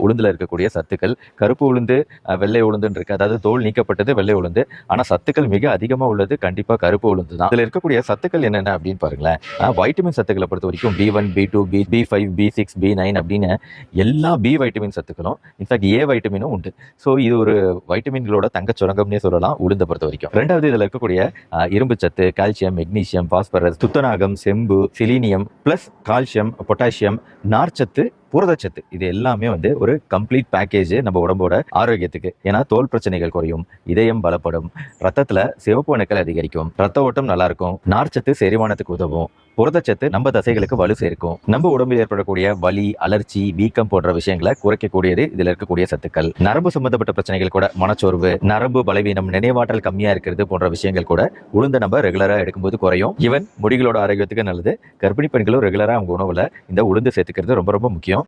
உளுந்துல இருக்கக்கூடிய சத்துக்கள். கருப்பு உளுந்து, வெள்ளை உளுந்துன்னு இருக்கு. அதாவது தோல் நீக்கப்பட்டது வெள்ளை உளுந்து. ஆனா சத்துக்கள் மிக அதிகமா உள்ளது கண்டிப்பா கருப்பு உளுந்து தான். இதுல இருக்கக்கூடிய சத்துக்கள் என்னென்ன அப்படின்னு பாருங்களேன். வைட்டமின் சத்துக்களை பொறுத்த வரைக்கும் B1, B2, B5, B6, B9 அப்படின்னு எல்லா பி வைட்டமின் சத்துக்களும், இன்ஃபேக்ட் ஏ வைட்டமினும் உண்டு. ஸோ இது ஒரு வைட்டமின்களோட தங்க சுரங்கம்னே சொல்லலாம் உளுந்தை பொறுத்த வரைக்கும். ரெண்டாவது இதுல இருக்கக்கூடிய இரும்பு சத்து, கால்சியம், மெக்னீசியம், பாஸ்பரஸ், துத்தநாகம், செம்பு, செலீனியம் பிளஸ் கால்சியம், பொட்டாசியம், நார்ச்சத்து, புரதச்சத்து, இது எல்லாமே ஒரு கம்ப்ளீட் பேக்கேஜ் நம்ம உடம்போட ஆரோக்கியத்துக்கு. ஏன்னா தோல் பிரச்சனைகள் குறையும், இதயம் பலப்படும், ரத்தத்துல சிவப்பு அணுக்கள் அதிகரிக்கும், ரத்த ஓட்டம் நல்லா இருக்கும், நார்ச்சத்து செரிமானத்துக்கு உதவும், புரதச்சத்து நம்ம தசைகளுக்கு வலு சேர்க்கும், நம்ம உடம்பில் ஏற்படக்கூடிய வலி, அலர்ச்சி, வீக்கம் போன்ற விஷயங்களை குறைக்கக்கூடியது இதுல இருக்கக்கூடிய சத்துக்கள். நரம்பு சம்பந்தப்பட்ட பிரச்சனைகள் கூட, மனச்சோர்வு, நரம்பு பலவீனம், நினைவாற்றல் கம்மியா இருக்கிறது போன்ற விஷயங்கள் கூட உளுந்த நம்ம ரெகுலரா எடுக்கும்போது குறையும். ஈவன் முடிகளோட ஆரோக்கியத்துக்கு நல்லது. கர்ப்பிணி பெண்களும் ரெகுலரா அவங்க உணவுல இந்த உளுந்து சேர்த்துக்கிறது ரொம்ப ரொம்ப முக்கியம்.